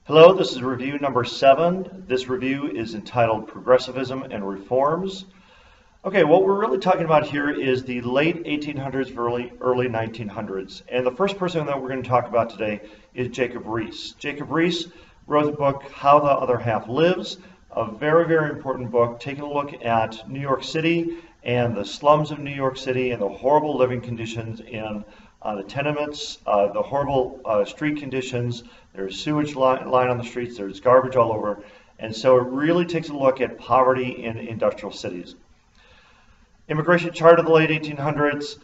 Hello, this is review number 7. This review is entitled Progressivism and Reforms. Okay, what we're really talking about here is the late 1800s, early 1900s. And the first person that we're going to talk about today is Jacob Riis. Jacob Riis wrote the book How the Other Half Lives, a very, very important book, taking a look at New York City and the slums of New York City and the horrible living conditions in the tenements, the horrible street conditions. There's sewage line on the streets, there's garbage all over. And so it really takes a look at poverty in industrial cities. Immigration chart of the late 1800s.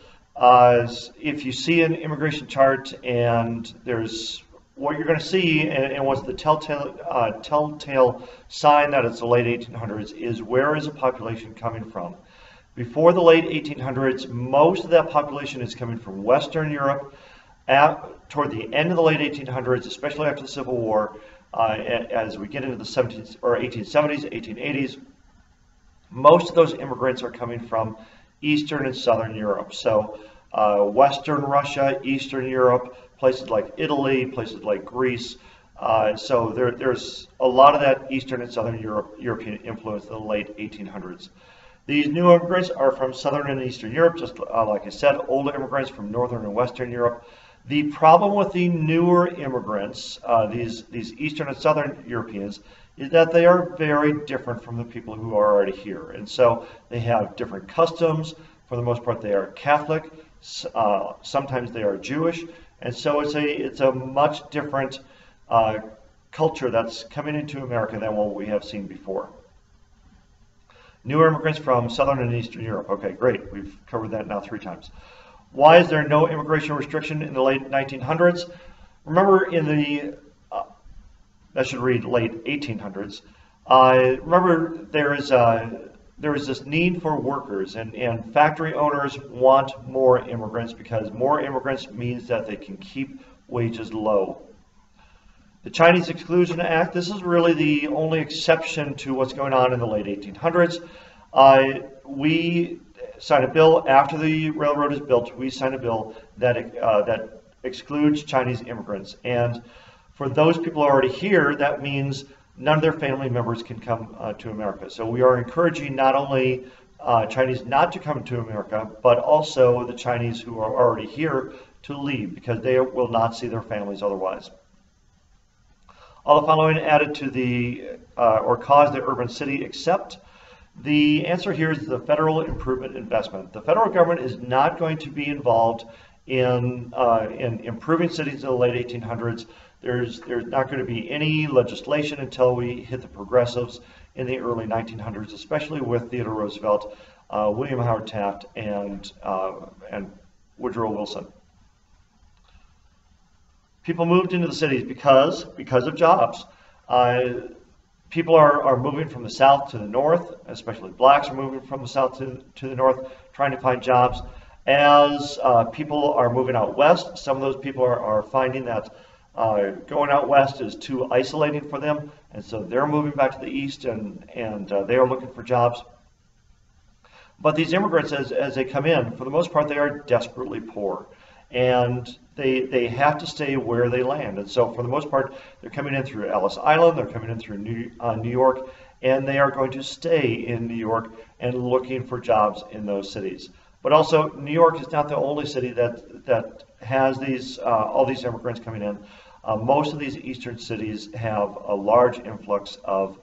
If you see an immigration chart and there's what you're going to see, and what's the telltale sign that it's the late 1800s, is where is the population coming from? Before the late 1800s, most of that population is coming from Western Europe. Toward the end of the late 1800s, especially after the Civil War, as we get into the 1870s, 1880s, most of those immigrants are coming from Eastern and Southern Europe. So Western Russia, Eastern Europe, places like Italy, places like Greece. So there's a lot of that Eastern and Southern European influence in the late 1800s. These new immigrants are from Southern and Eastern Europe, just like I said, older immigrants from Northern and Western Europe. The problem with the newer immigrants, these Eastern and Southern Europeans, is that they are very different from the people who are already here. And so they have different customs. For the most part, they are Catholic. Sometimes they are Jewish. And so it's a much different culture that's coming into America than what we have seen before. Newer immigrants from Southern and Eastern Europe. Okay, great. We've covered that now 3 times. Why is there no immigration restriction in the late 1900s? Remember in the, that should read late 1800s. Remember there is this need for workers, and factory owners want more immigrants because more immigrants means that they can keep wages low. The Chinese Exclusion Act, this is really the only exception to what's going on in the late 1800s. We signed a bill after the railroad is built. We signed a bill that that excludes Chinese immigrants. And for those people already here, that means none of their family members can come to America. So we are encouraging not only Chinese not to come to America, but also the Chinese who are already here to leave because they will not see their families otherwise. All the following added to the, or caused the urban city except? The answer here is the federal improvement investment. The federal government is not going to be involved in improving cities in the late 1800s. There's not going to be any legislation until we hit the progressives in the early 1900s, especially with Theodore Roosevelt, William Howard Taft, and Woodrow Wilson. People moved into the cities because of jobs. People are moving from the south to the north, especially blacks are moving from the south to the north, trying to find jobs. As people are moving out west, some of those people are finding that going out west is too isolating for them, and so they're moving back to the east, and they are looking for jobs. But these immigrants, as they come in, for the most part, they are desperately poor. And they have to stay where they land. And so for the most part, they're coming in through Ellis Island, they're coming in through New York, and they are going to stay in New York and looking for jobs in those cities. But also, New York is not the only city that has these all these immigrants coming in. Most of these eastern cities have a large influx of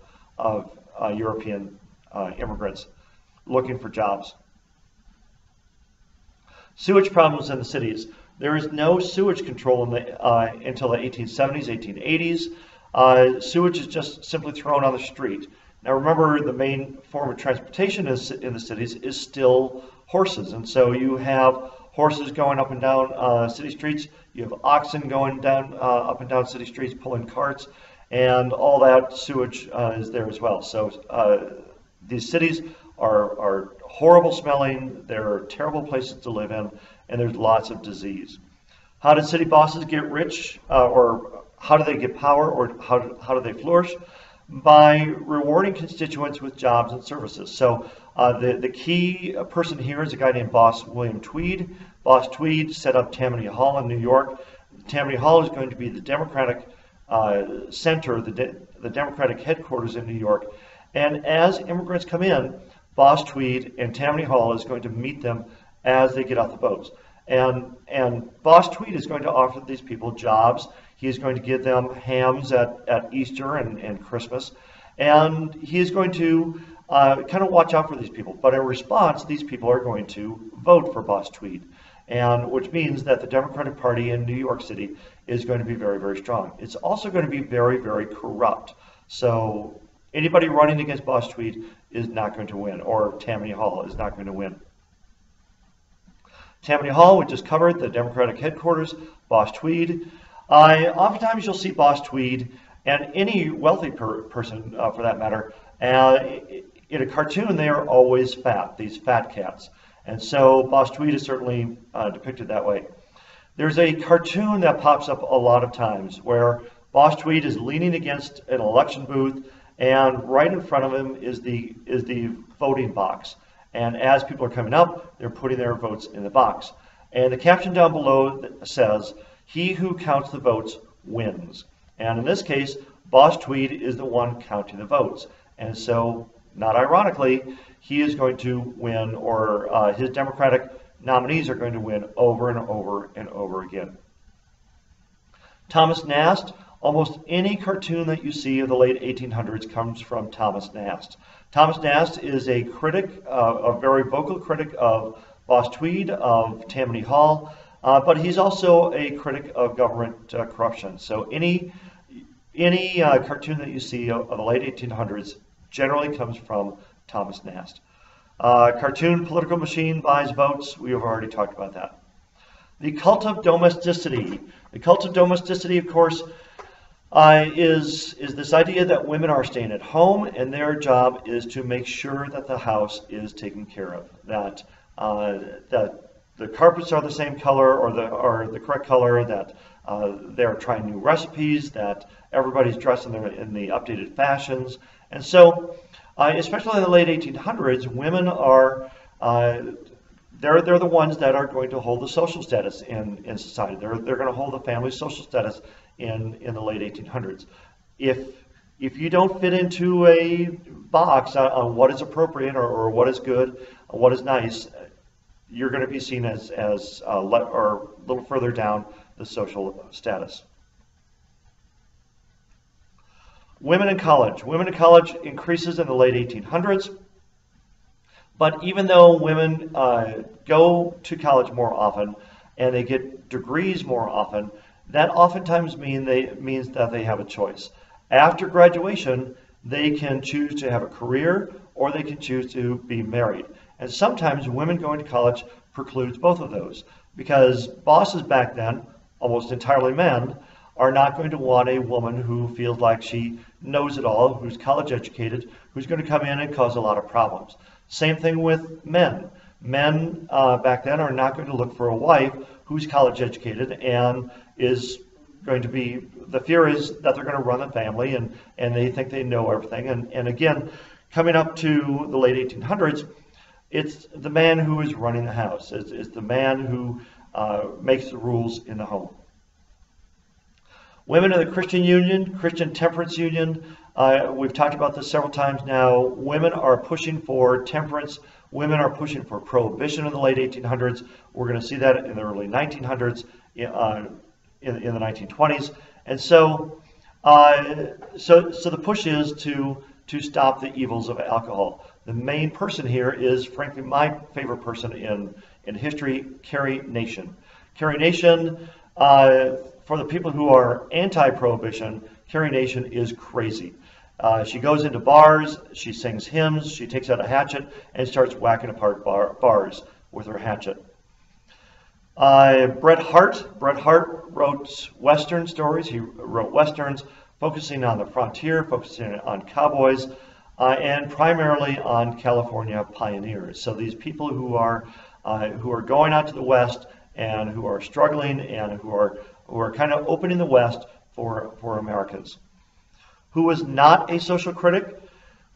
European immigrants looking for jobs. Sewage problems in the cities. There is no sewage control until the 1870s, 1880s. Sewage is just simply thrown on the street. Now remember, the main form of transportation in the cities is still horses. And so you have horses going up and down city streets. You have oxen going down up and down city streets pulling carts. And all that sewage is there as well. So these cities are horrible smelling, they're terrible places to live in, and there's lots of disease. How did city bosses get rich, or how do they get power, or how do they flourish? By rewarding constituents with jobs and services. So the key person here is a guy named Boss William Tweed. Boss Tweed set up Tammany Hall in New York. Tammany Hall is going to be the Democratic center, the Democratic headquarters in New York. And as immigrants come in, Boss Tweed and Tammany Hall is going to meet them as they get off the boats. And Boss Tweed is going to offer these people jobs. He is going to give them hams at Easter and Christmas. And he is going to kind of watch out for these people. But in response, these people are going to vote for Boss Tweed, and which means that the Democratic Party in New York City is going to be very, very strong. It's also going to be very, very corrupt. So anybody running against Boss Tweed is not going to win, or Tammany Hall is not going to win. Tammany Hall, we just covered, the Democratic headquarters, Boss Tweed. Oftentimes you'll see Boss Tweed, and any wealthy person for that matter, in a cartoon they are always fat, these fat cats. And so Boss Tweed is certainly depicted that way. There's a cartoon that pops up a lot of times where Boss Tweed is leaning against an election booth, and right in front of him is the voting box. And as people are coming up, they're putting their votes in the box. And the caption down below says, "He who counts the votes wins." And in this case, Boss Tweed is the one counting the votes. And so, not ironically, he is going to win, or his Democratic nominees are going to win over and over and over again. Thomas Nast. Almost any cartoon that you see of the late 1800s comes from Thomas Nast. Thomas Nast is a critic, a very vocal critic of Boss Tweed, of Tammany Hall, but he's also a critic of government corruption. So any cartoon that you see of the late 1800s generally comes from Thomas Nast. Cartoon political machine buys votes. We have already talked about that. The cult of domesticity. The cult of domesticity, of course, is this idea that women are staying at home and their job is to make sure that the house is taken care of, that the carpets are the same color or the correct color, that they're trying new recipes, that everybody's dressed in the updated fashions. And so, especially in the late 1800s, women are they're the ones that are going to hold the social status in society. They're going to hold the family social status in the late 1800s. If you don't fit into a box on what is appropriate or what is good, what is nice, you're going to be seen as or a little further down the social status. Women in college. Women in college increases in the late 1800s. But even though women go to college more often and they get degrees more often, that oftentimes means that they have a choice. After graduation, they can choose to have a career or they can choose to be married. And sometimes women going to college precludes both of those, because bosses back then, almost entirely men, are not going to want a woman who feels like she knows it all, who's college educated, who's going to come in and cause a lot of problems. Same thing with men. Men back then are not going to look for a wife who's college educated and is going to be, the fear is that they're going to run the family and they think they know everything. And again, coming up to the late 1800s, it's the man who is running the house. It's the man who makes the rules in the home. Women in the Christian Union, Christian Temperance Union, we've talked about this several times now. Women are pushing for temperance. Women are pushing for prohibition in the late 1800s. We're going to see that in the early 1900s, in the 1920s. And so the push is to stop the evils of alcohol. The main person here is, frankly, my favorite person in history, Carrie Nation. Carrie Nation, for the people who are anti-prohibition, Carrie Nation is crazy. She goes into bars, she sings hymns, she takes out a hatchet and starts whacking apart bars with her hatchet. Bret Hart wrote Western stories. He wrote Westerns focusing on the frontier, focusing on cowboys, and primarily on California pioneers. So these people who are going out to the West and who are struggling and who are kind of opening the West for Americans. Who was not a social critic?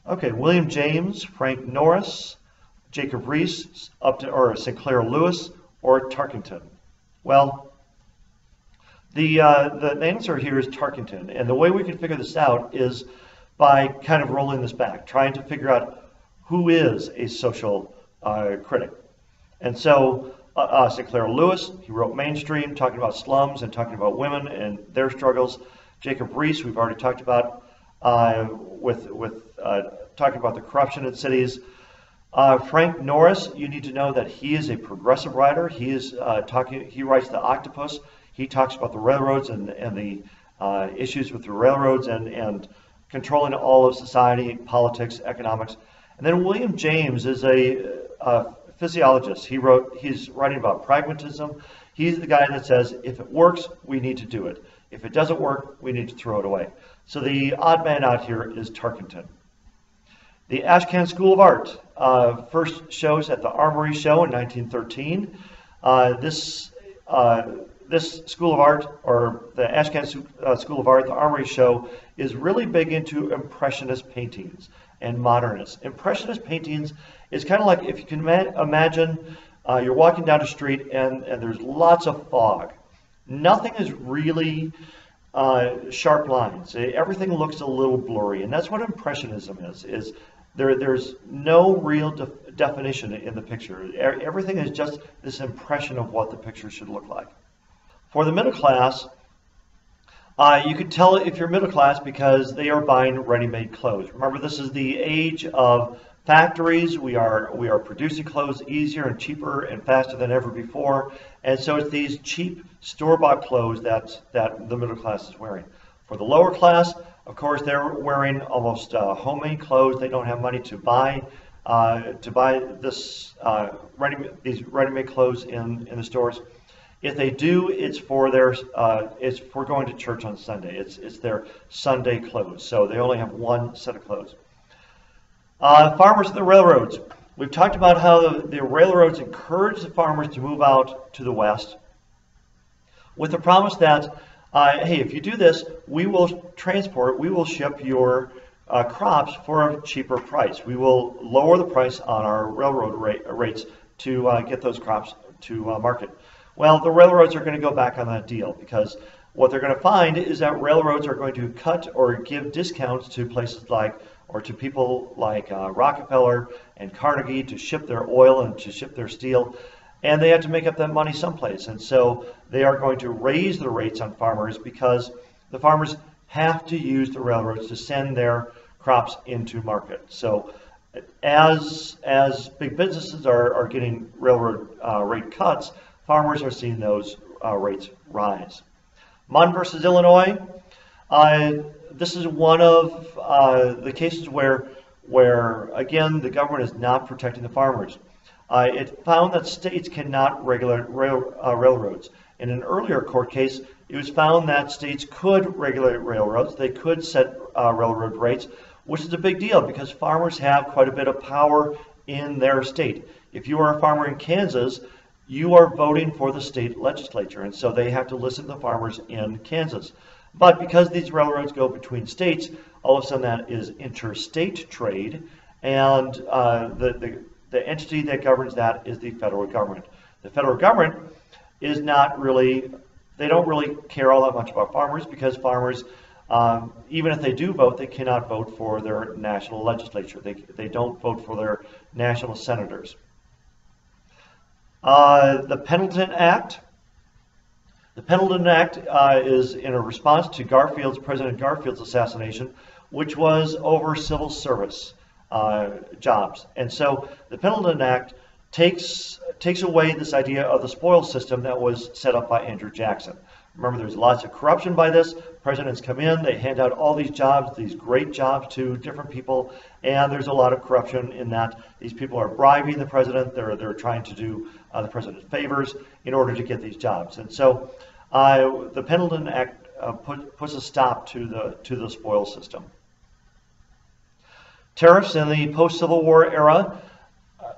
Okay, William James, Frank Norris, Jacob Riis, or Sinclair Lewis, or Tarkington. Well, The answer here is Tarkington, and the way we can figure this out is by kind of rolling this back, trying to figure out who is a social critic. And so Sinclair Lewis, he wrote Mainstream, talking about slums and talking about women and their struggles. Jacob Riis, we've already talked about, talking about the corruption in cities. Frank Norris, you need to know that he is a progressive writer. He is he writes The Octopus. He talks about the railroads and the issues with the railroads and controlling all of society, politics, economics. And then William James is a physiologist. He's writing about pragmatism. He's the guy that says, if it works, we need to do it. If it doesn't work, we need to throw it away. So the odd man out here is Tarkington. The Ashcan School of Art first shows at the Armory Show in 1913. This School of Art, or the Ashcan School of Art, the Armory Show, is really big into Impressionist paintings and Modernists. Impressionist paintings is kind of like, if you can imagine, you're walking down a street and there's lots of fog. Nothing is really sharp lines. Everything looks a little blurry, and that's what Impressionism is there's no real definition in the picture. Everything is just this impression of what the picture should look like. For the middle class, you can tell if you're middle class because they are buying ready-made clothes. Remember, this is the age of factories. We are producing clothes easier and cheaper and faster than ever before, and so it's these cheap store-bought clothes that the middle class is wearing. For the lower class, of course, they're wearing almost homemade clothes. They don't have money to buy these ready-made clothes in the stores. If they do, it's for going to church on Sunday. It's their Sunday clothes. So they only have one set of clothes. Farmers and the railroads. We've talked about how the railroads encourage the farmers to move out to the west with the promise that, hey, if you do this, we will ship your crops for a cheaper price. We will lower the price on our railroad rates to get those crops to market. Well, the railroads are going to go back on that deal because what they're going to find is that railroads are going to cut or give discounts to places like, or to people like Rockefeller and Carnegie to ship their oil and to ship their steel, and they have to make up that money someplace. And so they are going to raise the rates on farmers because the farmers have to use the railroads to send their crops into market. So as big businesses are getting railroad rate cuts, farmers are seeing those rates rise. Munn versus Illinois. This is one of the cases where again, the government is not protecting the farmers. It found that states cannot regulate railroads. In an earlier court case, it was found that states could regulate railroads. They could set railroad rates, which is a big deal because farmers have quite a bit of power in their state. If you are a farmer in Kansas, you are voting for the state legislature, and so they have to listen to the farmers in Kansas. But because these railroads go between states, all of a sudden that is interstate trade, and the entity that governs that is the federal government. The federal government is not really, they don't really care all that much about farmers because farmers, even if they do vote, they cannot vote for their national legislature. They don't vote for their national senators. The Pendleton Act. The Pendleton Act is in a response to President Garfield's assassination, which was over civil service jobs. And so the Pendleton Act takes away this idea of the spoils system that was set up by Andrew Jackson. Remember, there's lots of corruption by this. Presidents come in, they hand out all these jobs, these great jobs to different people, and there's a lot of corruption in that these people are bribing the president. They're trying to do the president favors in order to get these jobs. And so the Pendleton Act puts a stop to the spoils system. Tariffs in the post-Civil War era.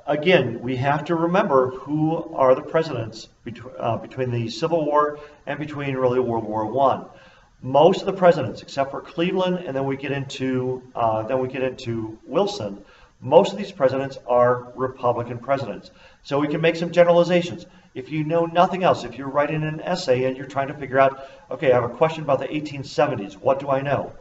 Again, we have to remember who are the presidents between the Civil War and between really World War I. Most of the presidents, except for Cleveland, and then we get into Wilson, most of these presidents are Republican presidents. So we can make some generalizations. If you know nothing else, if you're writing an essay and you're trying to figure out, okay, I have a question about the 1870s, what do I know?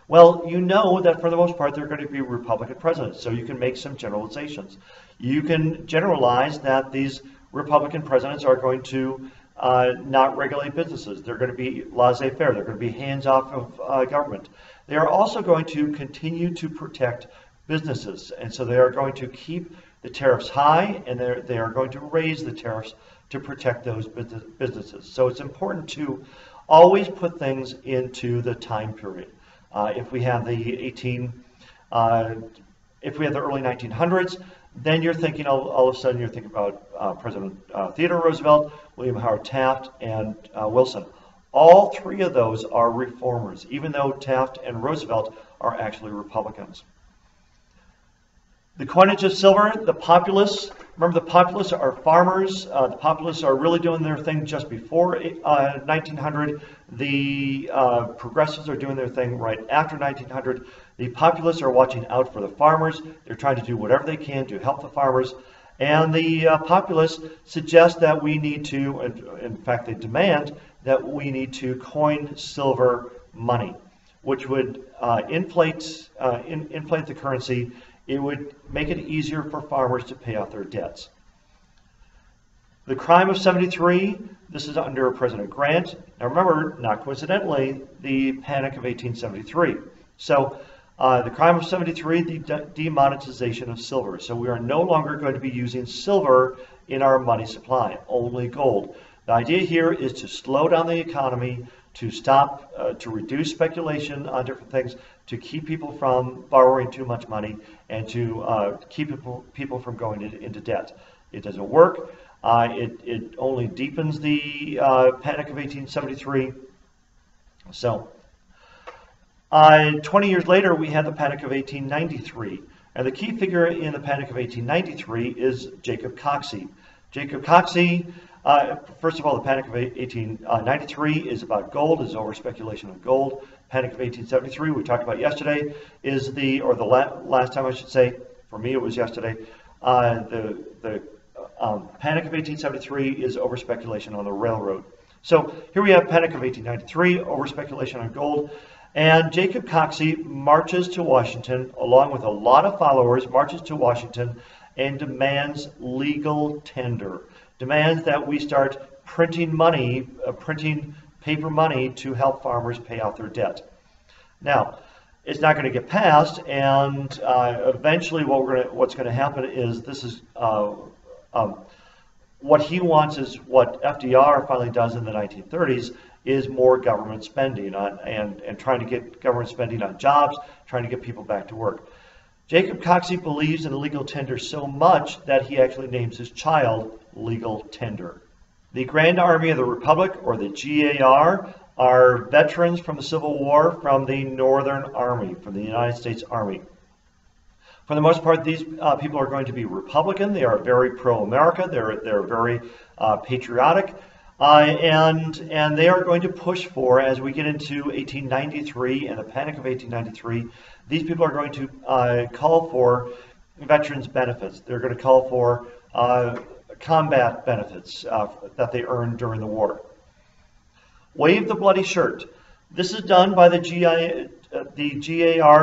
Well, you know that for the most part, they're going to be Republican presidents, so you can make some generalizations. You can generalize that these Republican presidents are going to not regulate businesses. They're going to be laissez-faire. They're going to be hands-off of government. They are also going to continue to protect businesses, and so they are going to keep the tariffs high, and they are going to raise the tariffs to protect those businesses. So it's important to always put things into the time period. If we have the early 1900s, then you're thinking all of a sudden you're thinking about President Theodore Roosevelt, William Howard Taft, and Wilson. All three of those are reformers, even though Taft and Roosevelt are actually Republicans. The coinage of silver, the populace. Remember, the populace are farmers. The populace are really doing their thing just before 1900. The progressives are doing their thing right after 1900. The populace are watching out for the farmers. They're trying to do whatever they can to help the farmers. And the populace suggest that we need to, in fact, they demand that we need to coin silver money, which would inflate the currency. It would make it easier for farmers to pay off their debts. The crime of 73, this is under President Grant. Now remember, not coincidentally, the Panic of 1873. So the crime of 73, the demonetization of silver. So we are no longer going to be using silver in our money supply, only gold. The idea here is to slow down the economy, to stop, to reduce speculation on different things, to keep people from borrowing too much money, and to keep people from going into debt. It doesn't work. It only deepens the Panic of 1873. So 20 years later, we had the Panic of 1893. And the key figure in the Panic of 1893 is Jacob Coxey. Jacob Coxey, first of all, the Panic of 1893 is about gold, is over speculation of gold. Panic of 1873, we talked about yesterday, is last time I should say, for me it was yesterday, the Panic of 1873 is over speculation on the railroad. So here we have Panic of 1893, over speculation on gold, and Jacob Coxey marches to Washington, along with a lot of followers, marches to Washington and demands legal tender, demands that we start printing money, printing paper money to help farmers pay out their debt. Now, it's not going to get passed, and eventually what's going to happen is this is what he wants is what FDR finally does in the 1930s is more government spending and trying to get government spending on jobs, trying to get people back to work. Jacob Coxey believes in legal tender so much that he actually names his child Legal Tender. The Grand Army of the Republic, or the GAR, are veterans from the Civil War from the Northern Army, from the United States Army. For the most part, these people are going to be Republican. They are very pro-America. They're very patriotic. And they are going to push for, as we get into 1893 and the Panic of 1893, these people are going to call for veterans benefits. They're going to call for combat benefits that they earned during the war. Wave the bloody shirt. This is done by the GAR,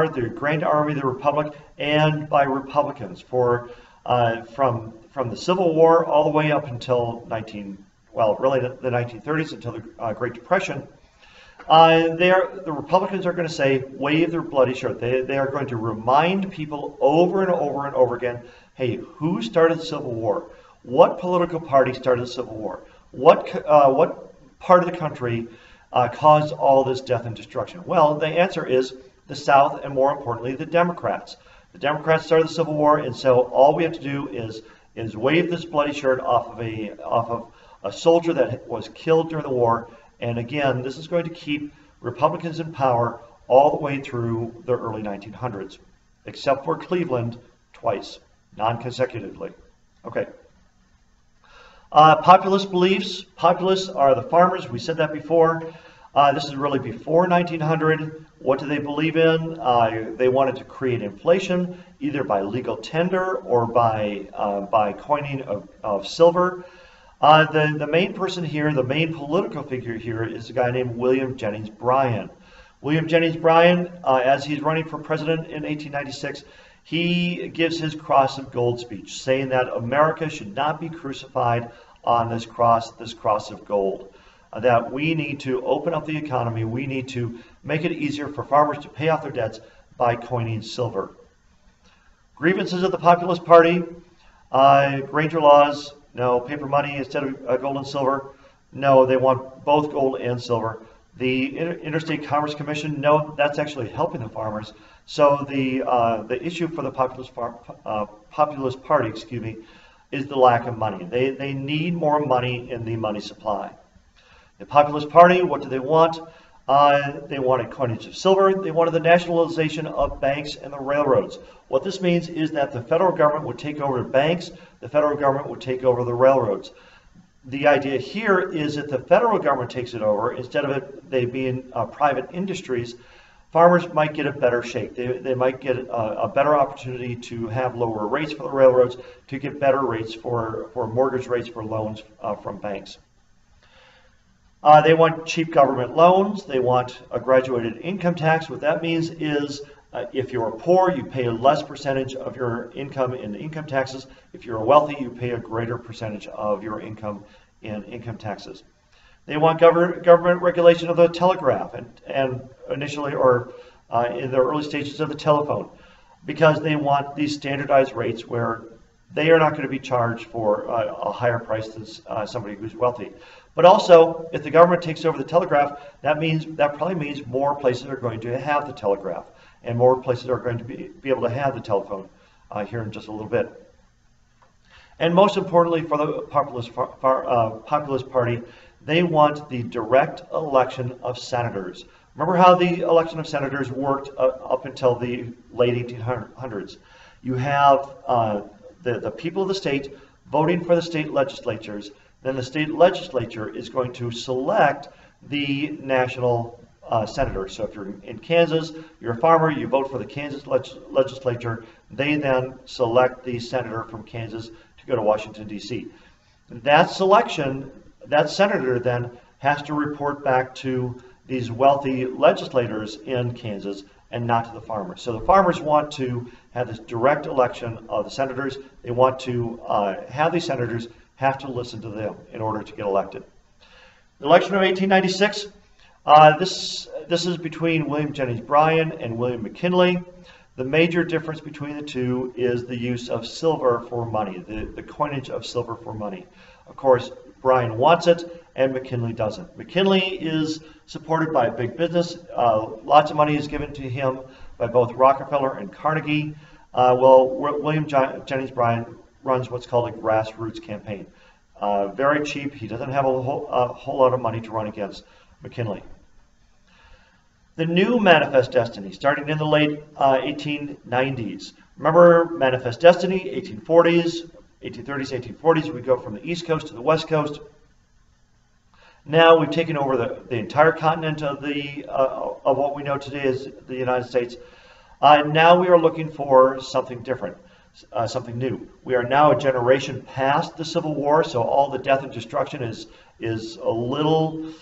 the Grand Army of the Republic, and by Republicans from the Civil War all the way up until the 1930s, until the Great Depression. The Republicans are going to say, wave their bloody shirt. They are going to remind people over and over and over again, hey, who started the Civil War? What political party started the Civil War? What part of the country caused all this death and destruction? Well, the answer is the South, and more importantly, the Democrats. The Democrats started the Civil War, and so all we have to do is wave this bloody shirt off of a soldier that was killed during the war. And again, this is going to keep Republicans in power all the way through the early 1900s, except for Cleveland twice, non-consecutively. Okay. Populist beliefs. Populists are the farmers. We said that before. This is really before 1900. What do they believe in? They wanted to create inflation, either by legal tender or by coining of silver. The main person here, the main political figure here, is a guy named William Jennings Bryan. William Jennings Bryan, as he's running for president in 1896, he gives his cross of gold speech, saying that America should not be crucified on this cross of gold. That we need to open up the economy, we need to make it easier for farmers to pay off their debts by coining silver. Grievances of the Populist Party, Granger laws, no. Paper money instead of gold and silver, no. They want both gold and silver. The Interstate Commerce Commission, no. That's actually helping the farmers. So the issue for the Populist Party, excuse me, is the lack of money. They need more money in the money supply. The Populist Party, what do they want? They wanted coinage of silver. They wanted the nationalization of banks and the railroads. What this means is that the federal government would take over the banks, the federal government would take over the railroads. The idea here is that the federal government takes it over, instead of they being private industries, farmers might get a better shake. They might get a better opportunity to have lower rates for the railroads, to get better rates for mortgage rates for loans from banks. They want cheap government loans. They want a graduated income tax. What that means is if you're poor, you pay a less percentage of your income in income taxes. If you're wealthy, you pay a greater percentage of your income in income taxes. They want government regulation of the telegraph and initially, or in the early stages of the telephone, because they want these standardized rates where they are not going to be charged for a higher price than somebody who's wealthy. But also, if the government takes over the telegraph, that probably means more places are going to have the telegraph, and more places are going to be able to have the telephone here in just a little bit. And most importantly, for the Populist Party, they want the direct election of senators. Remember how the election of senators worked up until the late 1800s. You have the people of the state voting for the state legislatures. Then the state legislature is going to select the national senator. So if you're in Kansas, you're a farmer, you vote for the Kansas legislature. They then select the senator from Kansas to go to Washington, D.C. That selection, that senator then has to report back to these wealthy legislators in Kansas and not to the farmers. So the farmers want to have this direct election of the senators. They want to have these senators have to listen to them in order to get elected. The election of 1896, this is between William Jennings Bryan and William McKinley. The major difference between the two is the use of silver for money, the coinage of silver for money. Of course, Bryan wants it and McKinley doesn't. McKinley is supported by big business. Lots of money is given to him by both Rockefeller and Carnegie. William Jennings Bryan runs what's called a grassroots campaign. Very cheap. He doesn't have a whole lot of money to run against McKinley. The new Manifest Destiny, starting in the late 1890s. Remember Manifest Destiny, 1840s, 1830s, 1840s. We go from the East Coast to the West Coast. Now we've taken over the entire continent of what we know today as the United States. Now we are looking for something different. Something new. We are now a generation past the Civil War, so all the death and destruction is a little,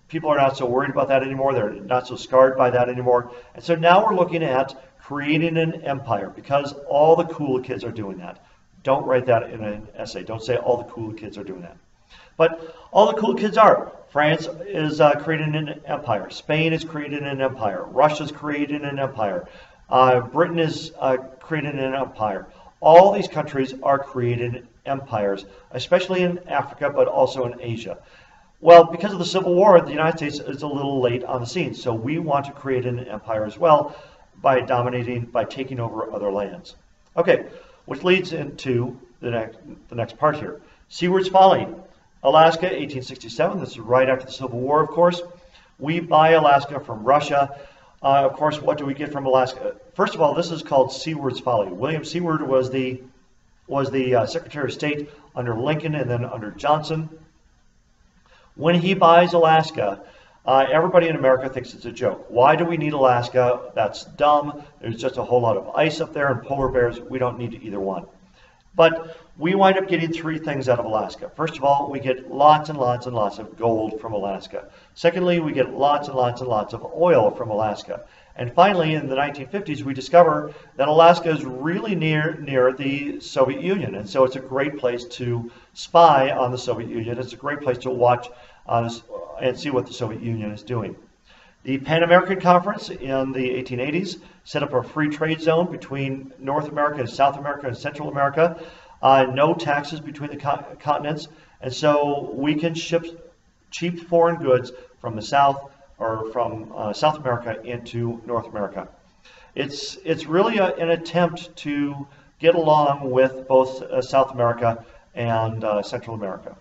people are not so worried about that anymore. They're not so scarred by that anymore. And so now we're looking at creating an empire, because all the cool kids are doing that. Don't write that in an essay. Don't say all the cool kids are doing that. But all the cool kids are. France is creating an empire. Spain is creating an empire. Russia's creating an empire. Britain is creating an empire. All these countries are creating empires, especially in Africa, but also in Asia. Well, because of the Civil War, the United States is a little late on the scene, so we want to create an empire as well by taking over other lands. Okay, which leads into the next part here. Seward's Folly, Alaska, 1867. This is right after the Civil War, of course. We buy Alaska from Russia. Of course, what do we get from Alaska? First of all, this is called Seward's Folly. William Seward was the Secretary of State under Lincoln and then under Johnson. When he buys Alaska, everybody in America thinks it's a joke. Why do we need Alaska? That's dumb. There's just a whole lot of ice up there and polar bears. We don't need either one. But we wind up getting three things out of Alaska. First of all, we get lots and lots and lots of gold from Alaska. Secondly, we get lots and lots and lots of oil from Alaska. And finally, in the 1950s, we discover that Alaska is really near the Soviet Union. And so it's a great place to spy on the Soviet Union. It's a great place to watch and see what the Soviet Union is doing. The Pan American Conference in the 1880s set up a free trade zone between North America and South America and Central America. No taxes between the continents. And so we can ship cheap foreign goods from the South or from South America into North America. It's really an attempt to get along with both South America and Central America.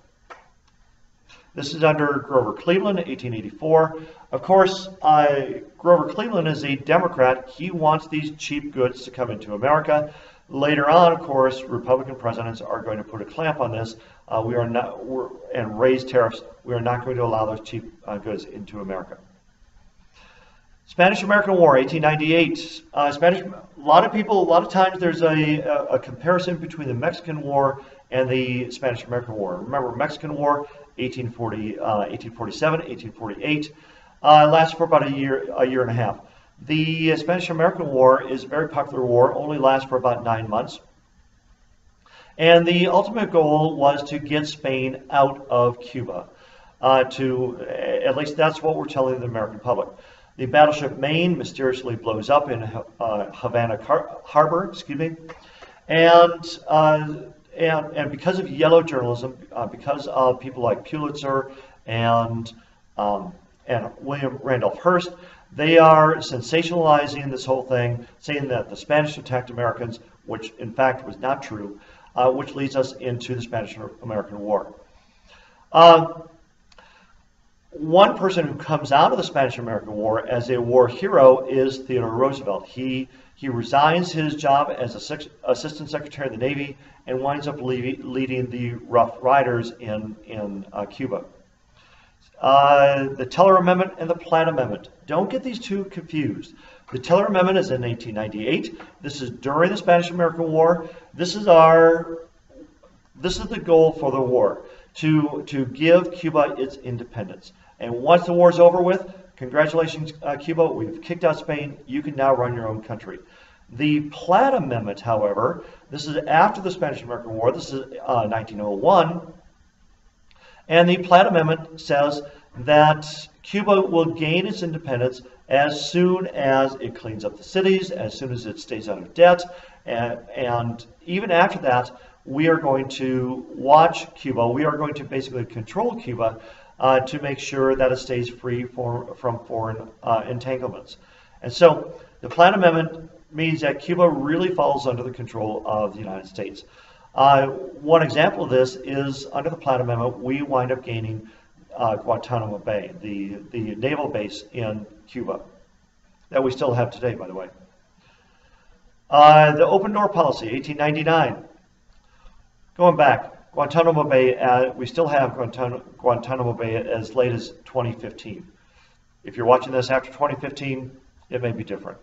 This is under Grover Cleveland, 1884. Of course, Grover Cleveland is a Democrat. He wants these cheap goods to come into America. Later on, of course, Republican presidents are going to put a clamp on this. And raise tariffs. We are not going to allow those cheap goods into America. Spanish-American War, 1898. A lot of times there's a comparison between the Mexican War and the Spanish-American War. Remember, Mexican War, 1847, 1848, lasts for about a year and a half. The Spanish-American War is a very popular war, only lasts for about 9 months. And the ultimate goal was to get Spain out of Cuba. At least that's what we're telling the American public. The battleship Maine mysteriously blows up in Havana Harbor, and because of yellow journalism, because of people like Pulitzer and William Randolph Hearst, they are sensationalizing this whole thing, saying that the Spanish attacked Americans, which in fact was not true, which leads us into the Spanish-American War. One person who comes out of the Spanish-American War as a war hero is Theodore Roosevelt. He resigns his job as Assistant Secretary of the Navy and winds up leading the Rough Riders in Cuba. The Teller Amendment and the Platt Amendment. Don't get these two confused. The Teller Amendment is in 1898. This is during the Spanish-American War. This is the goal for the war, to give Cuba its independence. And once the war is over with, congratulations, Cuba, we've kicked out Spain. You can now run your own country. The Platt Amendment, however, this is after the Spanish-American War. This is 1901. And the Platt Amendment says that Cuba will gain its independence as soon as it cleans up the cities, as soon as it stays out of debt, and even after that, we are going to watch Cuba. We are going to basically control Cuba to make sure that it stays free from foreign entanglements. And so the Platt Amendment means that Cuba really falls under the control of the United States. One example of this is under the Platt Amendment, we wind up gaining Guantanamo Bay, the naval base in Cuba that we still have today, by the way. The Open Door Policy, 1899. Going back, Guantanamo Bay, we still have Guantanamo Bay as late as 2015. If you're watching this after 2015, it may be different.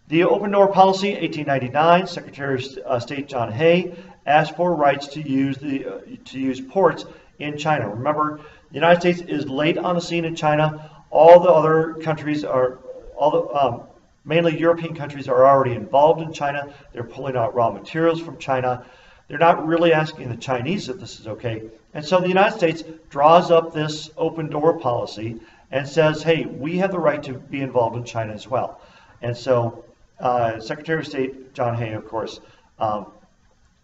The Open Door Policy, 1899, Secretary of State John Hay asked for rights to use ports in China. Remember, the United States is late on the scene in China. All the other countries mainly European countries are already involved in China. They're pulling out raw materials from China. They're not really asking the Chinese if this is okay. And so the United States draws up this open door policy and says, hey, we have the right to be involved in China as well. And so Secretary of State John Hay, of course,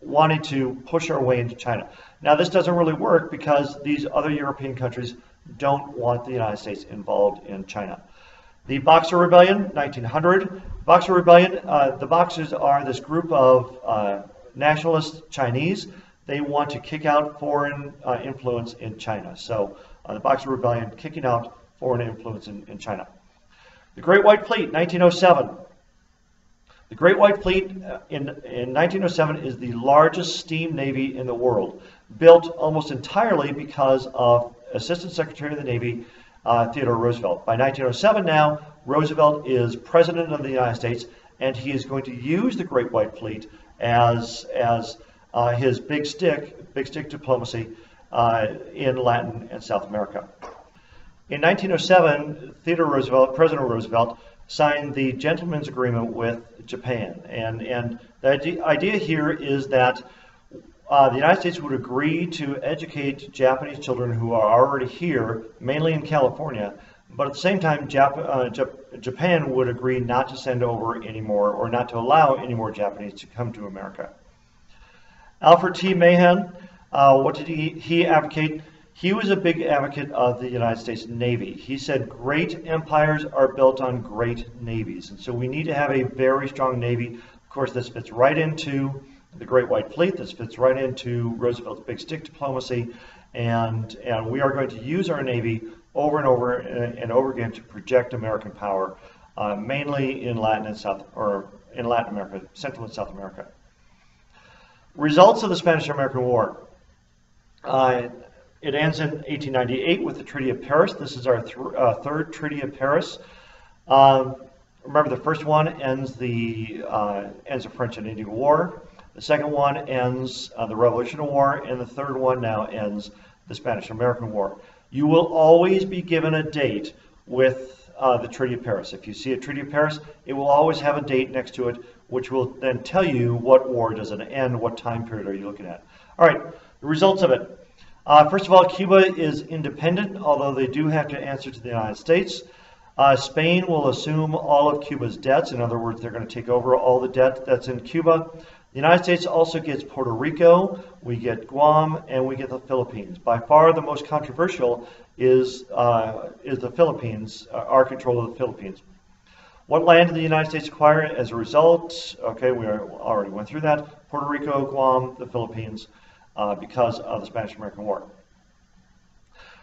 wanted to push our way into China. Now, this doesn't really work because these other European countries don't want the United States involved in China. The Boxer Rebellion, 1900. Boxer Rebellion, the Boxers are this group of nationalist Chinese. They want to kick out foreign influence in China. So the Boxer Rebellion, kicking out foreign influence in China. The Great White Fleet, 1907. The Great White Fleet in 1907 is the largest steam navy in the world, built almost entirely because of Assistant Secretary of the Navy Theodore Roosevelt. By 1907 now, Roosevelt is President of the United States, and he is going to use the Great White Fleet as his big stick diplomacy in Latin and South America. In 1907, President Roosevelt, signed the Gentleman's Agreement with Japan. And the idea here is that the United States would agree to educate Japanese children who are already here, mainly in California, but at the same time, Japan would agree not to send over any more, or not to allow any more Japanese to come to America. Alfred T. Mahan, what did he advocate? He was a big advocate of the United States Navy. He said great empires are built on great navies, and so we need to have a very strong Navy. Of course, this fits right into the Great White Fleet. This fits right into Roosevelt's big stick diplomacy, and we are going to use our Navy over and over and over again to project American power, mainly in Latin America, Central and South America. Results of the Spanish-American War. It ends in 1898 with the Treaty of Paris. This is our third Treaty of Paris. Remember, the first one ends the French and Indian War. The second one ends the Revolutionary War, and the third one now ends the Spanish-American War. You will always be given a date with the Treaty of Paris. If you see a Treaty of Paris, it will always have a date next to it, which will then tell you what war does it end, what time period are you looking at. All right, the results of it. First of all, Cuba is independent, although they do have to answer to the United States. Spain will assume all of Cuba's debts. In other words, they're going to take over all the debt that's in Cuba. The United States also gets Puerto Rico, we get Guam, and we get the Philippines. By far the most controversial is the Philippines, our control of the Philippines. What land did the United States acquire as a result? Okay, we already went through that. Puerto Rico, Guam, the Philippines, because of the Spanish-American War.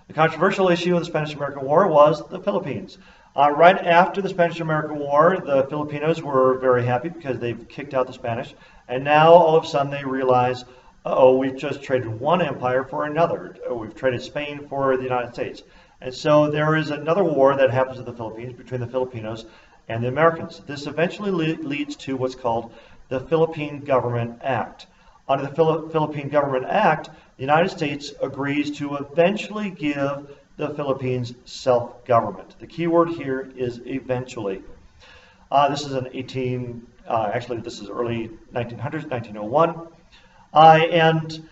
The controversial issue of the Spanish-American War was the Philippines. Right after the Spanish-American War, the Filipinos were very happy because they've kicked out the Spanish, and now all of a sudden they realize, uh-oh, we've just traded one empire for another. We've traded Spain for the United States. And so there is another war that happens in the Philippines between the Filipinos and the Americans. This eventually leads to what's called the Philippine Government Act. Under the Philippine Government Act, the United States agrees to eventually give the Philippines self-government. The key word here is eventually. This is this is early 1900s, 1901. And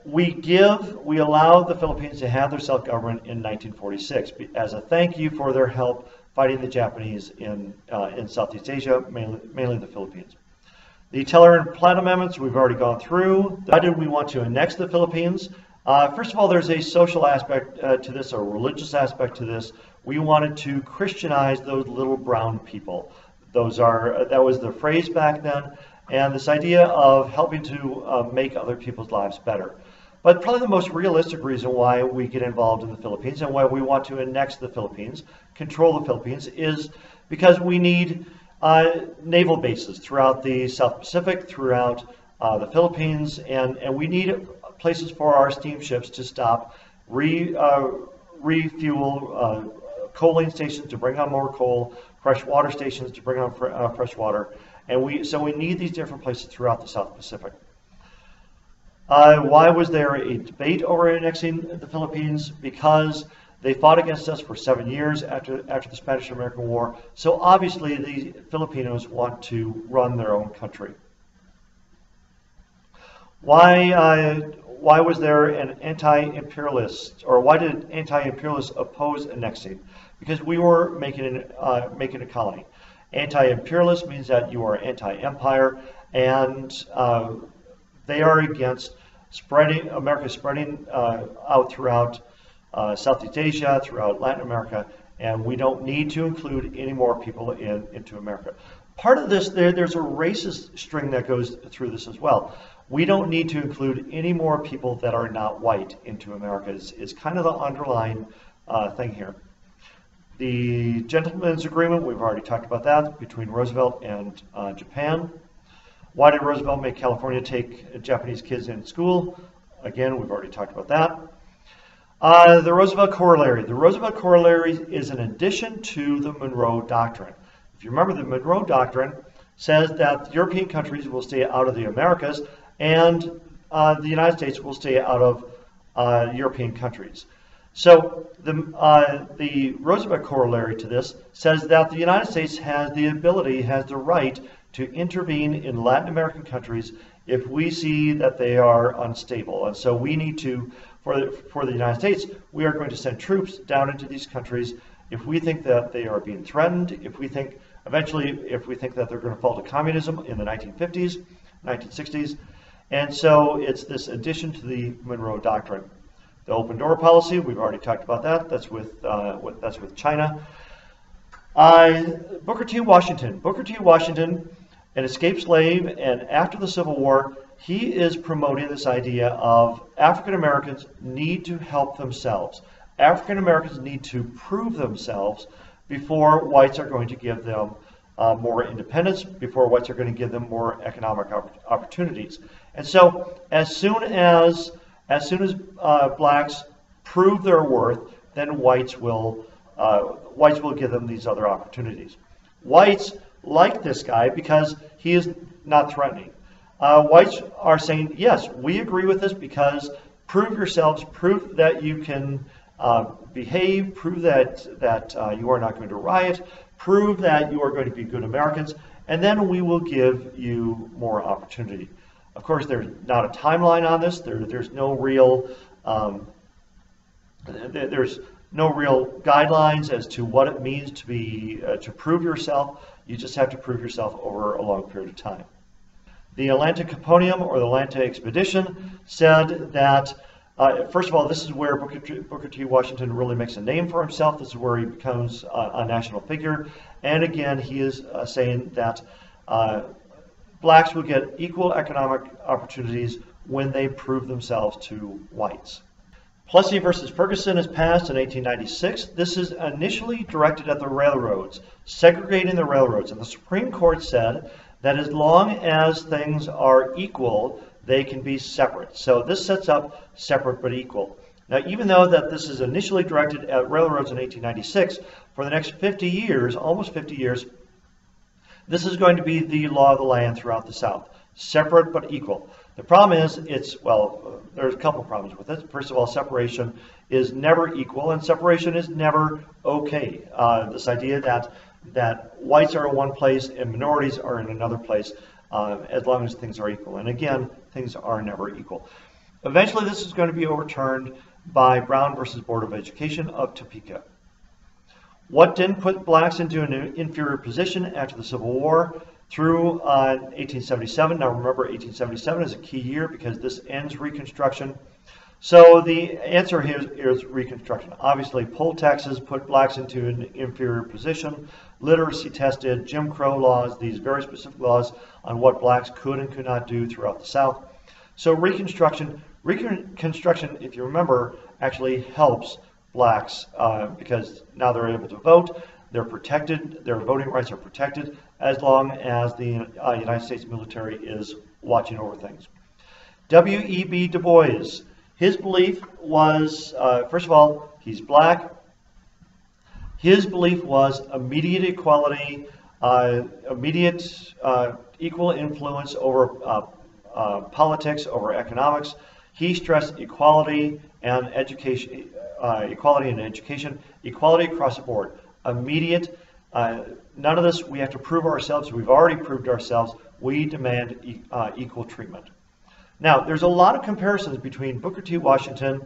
we allow the Philippines to have their self-government in 1946 as a thank you for their help fighting the Japanese in Southeast Asia, mainly the Philippines. The Teller and Platt Amendments we've already gone through. Why did we want to annex the Philippines? First of all, there's a social aspect to this, a religious aspect to this. We wanted to Christianize those little brown people. That was the phrase back then, and this idea of helping to make other people's lives better. But probably the most realistic reason why we get involved in the Philippines and why we want to annex the Philippines, control the Philippines, is because we need naval bases throughout the South Pacific, throughout the Philippines, and we need places for our steamships to stop, refuel, coaling stations to bring on more coal, fresh water stations to bring on fresh water, and so we need these different places throughout the South Pacific. Why was there a debate over annexing the Philippines? Because they fought against us for 7 years after the Spanish-American War, so obviously the Filipinos want to run their own country. Why was there an anti-imperialist, or why did anti-imperialists oppose annexing? Because we were making a colony. Anti-imperialist means that you are anti-empire, and they are against America spreading out throughout Southeast Asia, throughout Latin America, and we don't need to include any more people into America. Part of this, there's a racist string that goes through this as well. We don't need to include any more people that are not white into America. It's kind of the underlying thing here. The Gentleman's Agreement, we've already talked about that, between Roosevelt and Japan. Why did Roosevelt make California take Japanese kids in school? Again, we've already talked about that. The Roosevelt Corollary. The Roosevelt Corollary is an addition to the Monroe Doctrine. If you remember, the Monroe Doctrine says that European countries will stay out of the Americas, and the United States will stay out of European countries. So the Roosevelt corollary to this says that the United States has the ability, has the right to intervene in Latin American countries if we see that they are unstable. And so we need to, for the United States, we are going to send troops down into these countries if we think that they are being threatened, if we think that they're going to fall to communism in the 1950s, 1960s. And so it's this addition to the Monroe Doctrine. The open door policy, we've already talked about that. That's with China. Booker T. Washington. Booker T. Washington, an escaped slave, and after the Civil War, he is promoting this idea of African Americans need to help themselves. African Americans need to prove themselves before whites are going to give them more independence, before whites are going to give them more economic opportunities. And so as soon as blacks prove their worth, then whites will give them these other opportunities. Whites like this guy because he is not threatening. Whites are saying, yes, we agree with this because prove yourselves, prove that you can behave, prove that you are not going to riot, prove that you are going to be good Americans, and then we will give you more opportunity. Of course, there's not a timeline on this. There's no real guidelines as to what it means to prove yourself. You just have to prove yourself over a long period of time. The Atlanta Caponium, or the Atlanta Expedition, said that first of all, this is where Booker T. Washington really makes a name for himself. This is where he becomes a national figure. And again, he is saying that blacks will get equal economic opportunities when they prove themselves to whites. Plessy versus Ferguson is passed in 1896. This is initially directed at the railroads, segregating the railroads. And the Supreme Court said that as long as things are equal, they can be separate. So this sets up separate but equal. Now, even though that this is initially directed at railroads in 1896, for the next 50 years, almost 50 years, this is going to be the law of the land throughout the South. Separate but equal. The problem is, there's a couple of problems with it. First of all, separation is never equal, and separation is never okay. This idea that whites are in one place and minorities are in another place, as long as things are equal. And again, things are never equal. Eventually, this is going to be overturned by Brown versus Board of Education of Topeka. What didn't put blacks into an inferior position after the Civil War through 1877? Now remember, 1877 is a key year because this ends Reconstruction. So the answer here is Reconstruction. Obviously, poll taxes put blacks into an inferior position. Literacy tested, Jim Crow laws, these very specific laws on what blacks could and could not do throughout the South. So Reconstruction, if you remember, actually helps blacks because now they're able to vote. They're protected. Their voting rights are protected as long as the United States military is watching over things. W.E.B. Du Bois. His belief was, first of all, he's black. His belief was immediate equality, equal influence over politics, over economics. He stressed equality and education, equality across the board. Immediate, none of this, we have to prove ourselves. We've already proved ourselves. We demand equal treatment. Now, there's a lot of comparisons between Booker T. Washington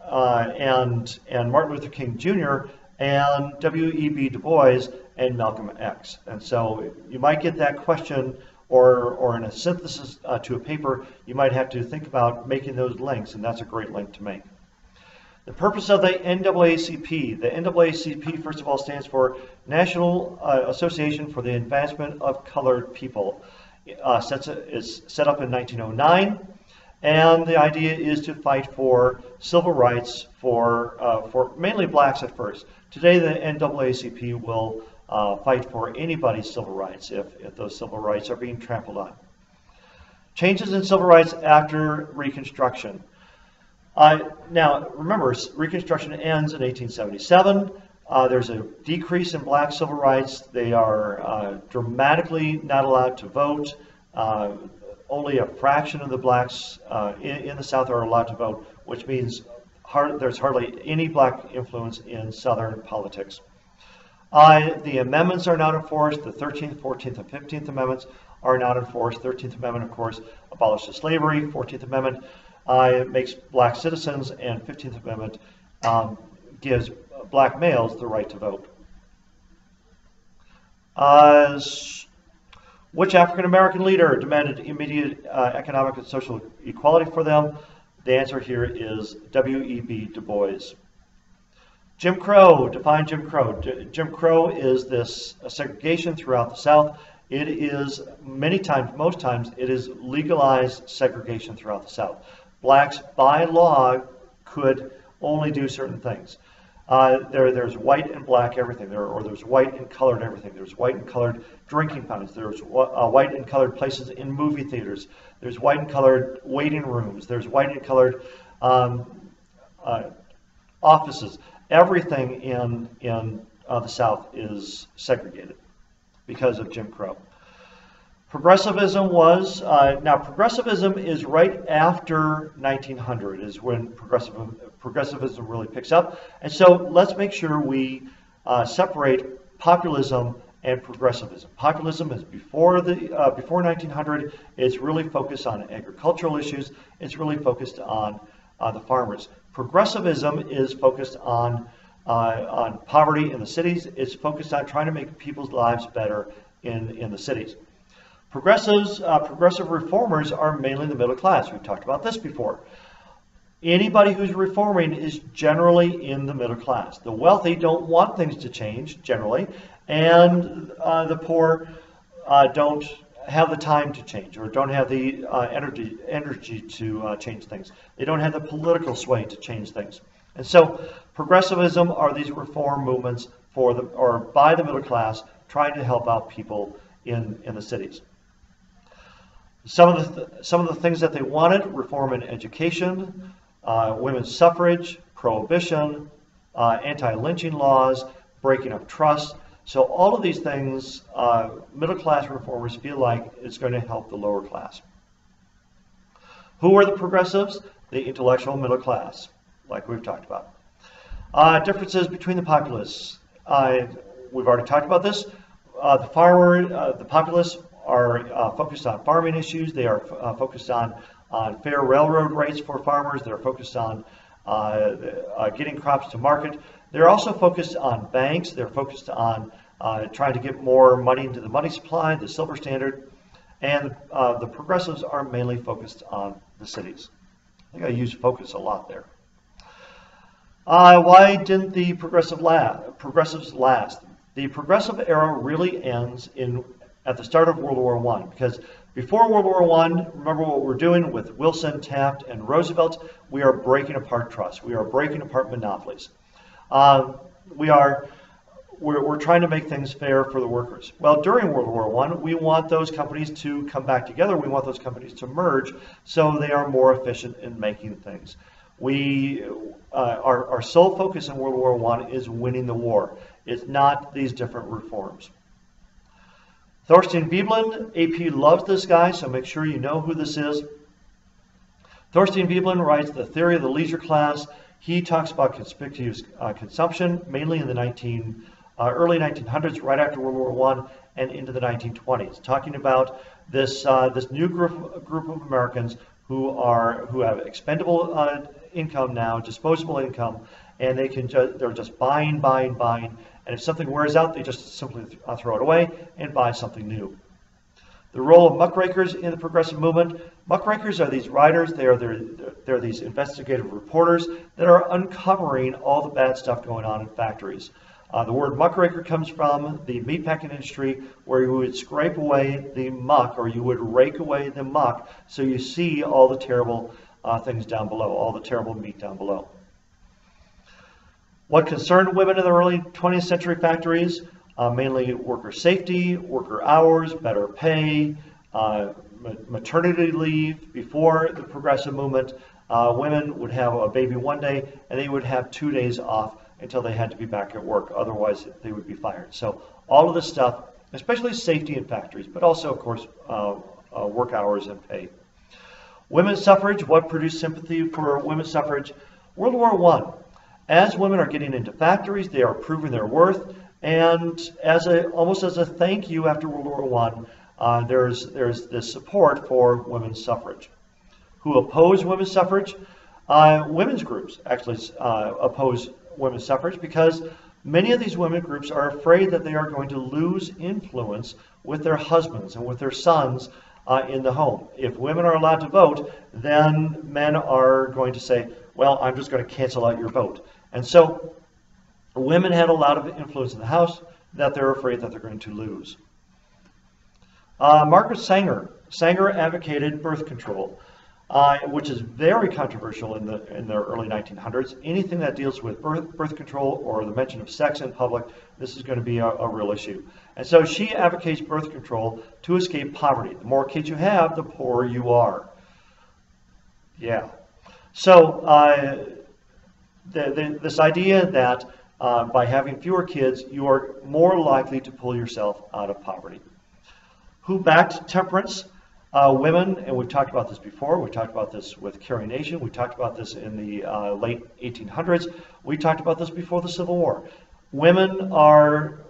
and Martin Luther King Jr. and W.E.B. Du Bois and Malcolm X. And so you might get that question, or in a synthesis to a paper, you might have to think about making those links, and that's a great link to make. The purpose of the NAACP. The NAACP, first of all, stands for National Association for the Advancement of Colored People. Is set up in 1909, and the idea is to fight for civil rights for mainly blacks at first. Today, the NAACP will fight for anybody's civil rights if those civil rights are being trampled on. Changes in civil rights after Reconstruction. Now, remember, Reconstruction ends in 1877. There's a decrease in black civil rights. They are dramatically not allowed to vote. only a fraction of the blacks in the South are allowed to vote, which means there's hardly any black influence in Southern politics. The amendments are not enforced. The 13th, 14th, and 15th Amendments are not enforced. 13th Amendment, of course, abolishes slavery. 14th Amendment makes black citizens, and 15th Amendment gives black males the right to vote. Which African American leader demanded immediate economic and social equality for them? The answer here is W.E.B. Du Bois. Jim Crow, define Jim Crow. Jim Crow is this segregation throughout the South. It is many times, most times, it is legalized segregation throughout the South. Blacks, by law, could only do certain things. There's white and black everything, there's white and colored everything. There's white and colored drinking fountains. There's white and colored places in movie theaters. There's white and colored waiting rooms. There's white and colored offices. Everything in the South is segregated because of Jim Crow. Progressivism was, now progressivism is right after 1900 is when progressivism really picks up. And so let's make sure we separate populism and progressivism. Populism is before 1900. It's really focused on agricultural issues. It's really focused on the farmers. Progressivism is focused on poverty in the cities. It's focused on trying to make people's lives better in the cities. Progressive reformers are mainly the middle class. We've talked about this before. Anybody who's reforming is generally in the middle class. The wealthy don't want things to change, generally, and the poor don't have the time to change, or don't have the energy to change things. They don't have the political sway to change things. And so progressivism are these reform movements by the middle class trying to help out people in the cities. Some of the things that they wanted: reform in education, women's suffrage, prohibition, anti-lynching laws, breaking up trusts. So all of these things, middle class reformers feel like it's going to help the lower class. Who are the progressives? The intellectual middle class, like we've talked about. Differences between the populists. We've already talked about this. The populists are focused on farming issues. They are focused on fair railroad rates for farmers. They're focused on getting crops to market. They're also focused on banks. They're focused on trying to get more money into the money supply, the silver standard. And the progressives are mainly focused on the cities. I think I used focus a lot there. Why didn't the progressives last? The progressive era really ends at the start of World War I, because before World War I, remember what we're doing with Wilson, Taft, and Roosevelt? We are breaking apart trusts. We are breaking apart monopolies. We're trying to make things fair for the workers. Well, during World War I, we want those companies to come back together. We want those companies to merge so they are more efficient in making things. Our sole focus in World War I is winning the war. It's not these different reforms. Thorstein Veblen, AP loves this guy, so make sure you know who this is. Thorstein Veblen writes The Theory of the Leisure Class. He talks about conspicuous consumption, mainly in the early 1900s, right after World War I, and into the 1920s, talking about this new group of Americans who have expendable income now, disposable income, and they're just buying, and if something wears out, they just simply throw it away and buy something new. The role of muckrakers in the progressive movement. Muckrakers are these writers. They're these investigative reporters that are uncovering all the bad stuff going on in factories. The word muckraker comes from the meatpacking industry, where you would scrape away the muck, or you would rake away the muck, so you see all the terrible things down below, all the terrible meat down below. What concerned women in the early 20th century factories? Mainly worker safety, worker hours, better pay, maternity leave. Before the progressive movement, women would have a baby one day, and they would have 2 days off until they had to be back at work. Otherwise, they would be fired. So all of this stuff, especially safety in factories, but also, of course, work hours and pay. Women's suffrage, what produced sympathy for women's suffrage? World War I. As women are getting into factories, they are proving their worth, and almost as a thank you after World War I, there's this support for women's suffrage. Who oppose women's suffrage? Women's groups actually oppose women's suffrage because many of these women groups are afraid that they are going to lose influence with their husbands and with their sons in the home. If women are allowed to vote, then men are going to say, well, I'm just going to cancel out your vote. And so women had a lot of influence in the house that they're afraid that they're going to lose. Margaret Sanger advocated birth control, which is very controversial in the early 1900s. Anything that deals with birth control or the mention of sex in public, this is going to be a real issue. And so she advocates birth control to escape poverty. The more kids you have, the poorer you are. Yeah. So this idea that by having fewer kids, you are more likely to pull yourself out of poverty. Who backed temperance? Women, and we've talked about this before. We talked about this with Carrie Nation. We talked about this in the late 1800s. We talked about this before the Civil War. Women are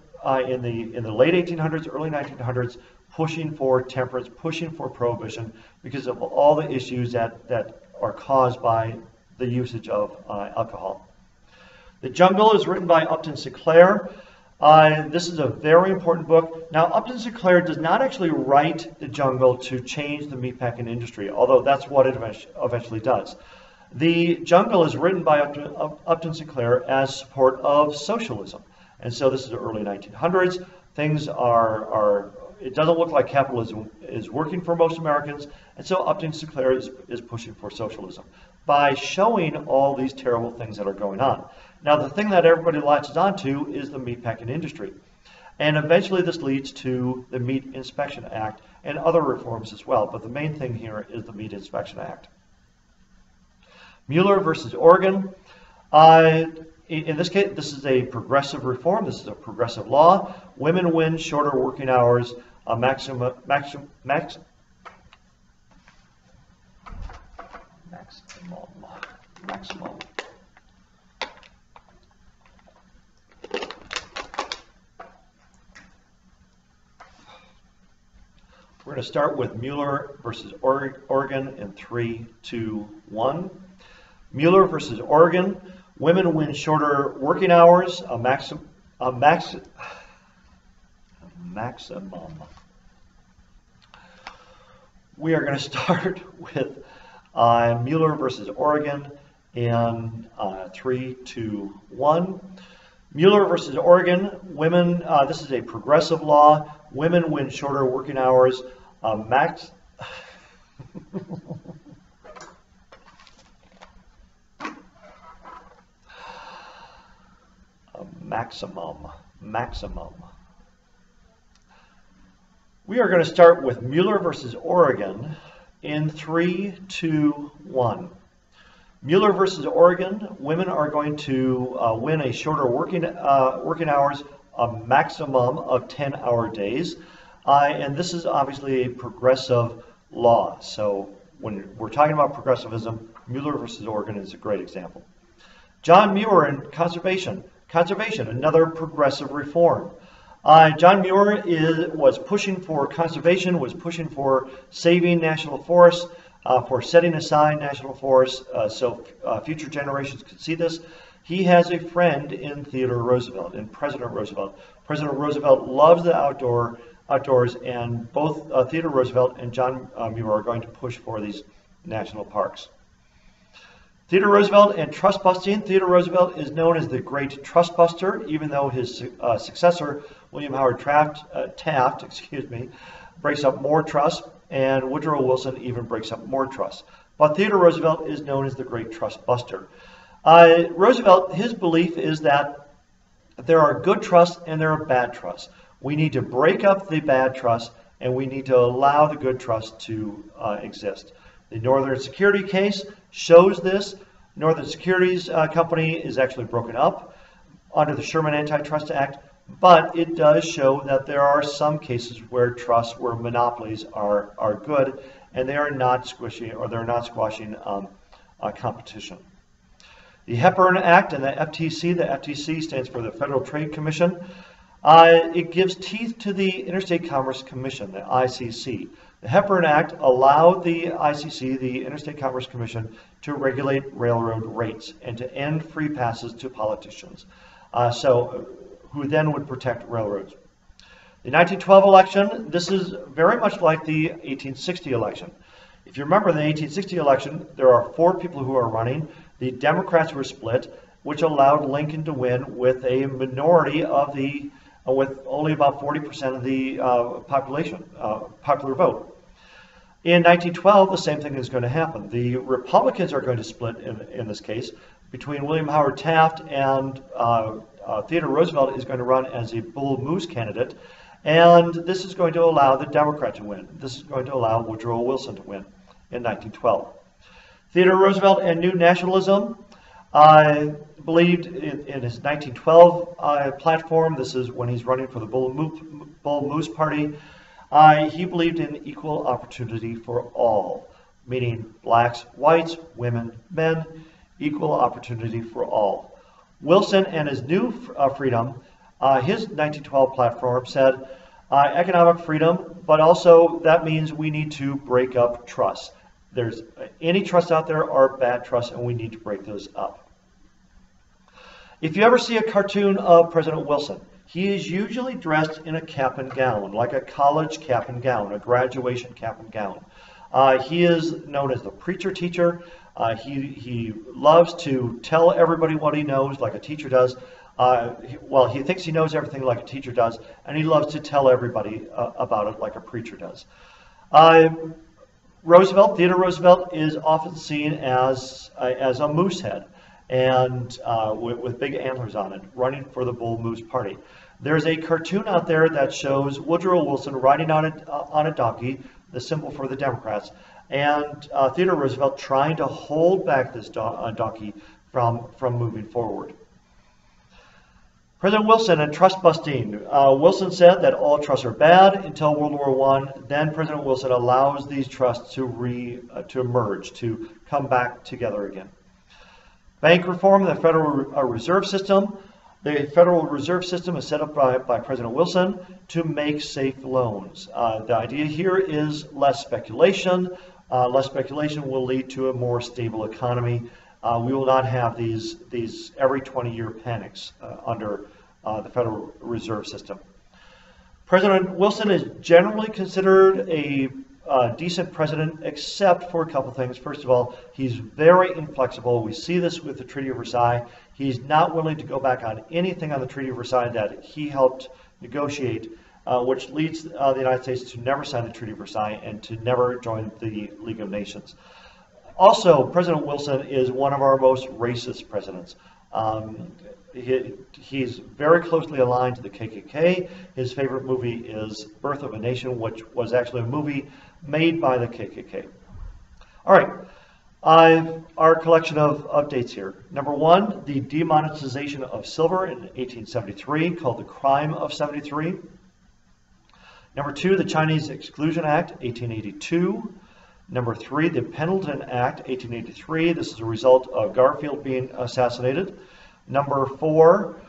in the late 1800s, early 1900s, pushing for temperance, pushing for prohibition because of all the issues that are caused by the usage of alcohol. The Jungle is written by Upton Sinclair. This is a very important book. Now, Upton Sinclair does not actually write The Jungle to change the meatpacking industry, although that's what it eventually does. The Jungle is written by Upton Sinclair as support of socialism. And so this is the early 1900s. Things it doesn't look like capitalism is working for most Americans. And so Upton Sinclair is pushing for socialism by showing all these terrible things that are going on. Now, the thing that everybody latches onto is the meatpacking industry. And eventually this leads to the Meat Inspection Act and other reforms as well. But the main thing here is the Meat Inspection Act. Mueller versus Oregon. In this case, this is a progressive reform. This is a progressive law. Women win shorter working hours, maximum. We're going to start with Mueller versus Oregon in 3, 2, 1. Mueller versus Oregon. Women win shorter working hours, a maximum. We are going to start with Mueller versus Oregon in 3, 2, 1. Mueller versus Oregon. Women. This is a progressive law. Women win shorter working hours. Maximum. We are going to start with Mueller versus Oregon in 3, 2, 1. Mueller versus Oregon. Women are going to win a shorter working hours, a maximum of 10-hour days. And this is obviously a progressive law. So when we're talking about progressivism, Mueller versus Oregon is a great example. John Muir and conservation. Conservation, another progressive reform. John Muir was pushing for conservation, was pushing for saving national forests, for setting aside national forests so future generations could see this. He has a friend in Theodore Roosevelt, in President Roosevelt. President Roosevelt loves the outdoors, and both Theodore Roosevelt and John Muir are going to push for these national parks. Theodore Roosevelt and trust busting. Theodore Roosevelt is known as the great trust buster, even though his successor, William Howard Taft, breaks up more trust, and Woodrow Wilson even breaks up more trust. But Theodore Roosevelt is known as the great trust buster. Roosevelt, his belief is that there are good trusts and there are bad trusts. We need to break up the bad trust and we need to allow the good trust to exist. The Northern Security case shows this. Northern Securities Company is actually broken up under the Sherman Antitrust Act. But it does show that there are some cases where trusts, where monopolies are good, and they are not squishing, or they're not squashing competition. The Hepburn Act and the FTC stands for the Federal Trade Commission. It gives teeth to the Interstate Commerce Commission, the ICC. The Hepburn Act allowed the ICC, the Interstate Commerce Commission, to regulate railroad rates and to end free passes to politicians, who then would protect railroads. The 1912 election, this is very much like the 1860 election. If you remember, in the 1860 election, there are 4 people who are running. The Democrats were split, which allowed Lincoln to win with a minority of the, with only about 40% of the population, popular vote. In 1912, the same thing is going to happen. The Republicans are going to split in this case between William Howard Taft and Theodore Roosevelt is going to run as a bull moose candidate, and this is going to allow the Democrat to win. This is going to allow Woodrow Wilson to win in 1912. Theodore Roosevelt and New Nationalism believed in his 1912 platform. This is when he's running for the Bull Moose Party. He believed in equal opportunity for all, meaning blacks, whites, women, men, equal opportunity for all. Wilson and his New Freedom, his 1912 platform said economic freedom, but also that means we need to break up trusts. There's any trusts out there are bad trusts, and we need to break those up. If you ever see a cartoon of President Wilson, he is usually dressed in a cap and gown, like a college cap and gown, a graduation cap and gown. He is known as the preacher teacher. He loves to tell everybody what he knows, like a teacher does. He thinks he knows everything like a teacher does, and he loves to tell everybody about it like a preacher does. Theodore Roosevelt is often seen as a moose head, and with big antlers on it, running for the Bull Moose Party. There's a cartoon out there that shows Woodrow Wilson riding on a donkey, the symbol for the Democrats, and Theodore Roosevelt trying to hold back this donkey from moving forward. President Wilson and trust busting. Wilson said that all trusts are bad until World War I. Then President Wilson allows these trusts to emerge, to come back together again. Bank reform, the Federal Reserve System. The Federal Reserve System is set up by President Wilson to make safe loans. The idea here is less speculation. Less speculation will lead to a more stable economy. We will not have these every 20-year panics under the Federal Reserve System. President Wilson is generally considered a decent president, except for a couple things. First of all, he's very inflexible. We see this with the Treaty of Versailles. He's not willing to go back on anything on the Treaty of Versailles that he helped negotiate, which leads the United States to never sign the Treaty of Versailles and to never join the League of Nations. Also, President Wilson is one of our most racist presidents. He's very closely aligned to the KKK. His favorite movie is Birth of a Nation, which was actually a movie made by the KKK. All right, our collection of dates here. Number 1, the demonetization of silver in 1873, called the Crime of 73. Number 2, the Chinese Exclusion Act, 1882. Number 3, the Pendleton Act, 1883. This is a result of Garfield being assassinated. Number 4,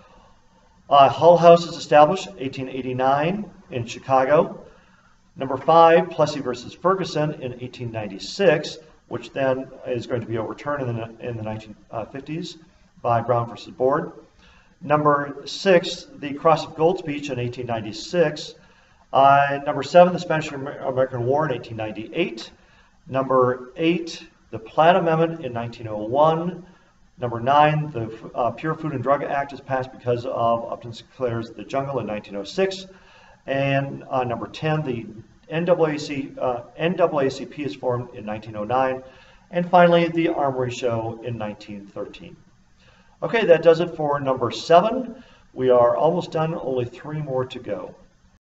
Hull House is established, 1889 in Chicago. Number 5, Plessy versus Ferguson in 1896, which then is going to be overturned in the 1950s by Brown versus Board. Number 6, the Cross of Gold speech in 1896. Number 7, the Spanish-American War in 1898. Number 8, the Platt Amendment in 1901. Number 9, the Pure Food and Drug Act is passed because of Upton Sinclair's The Jungle in 1906. And number 10, the NAACP is formed in 1909. And finally, the Armory Show in 1913. Okay, that does it for number 7. We are almost done, only 3 more to go.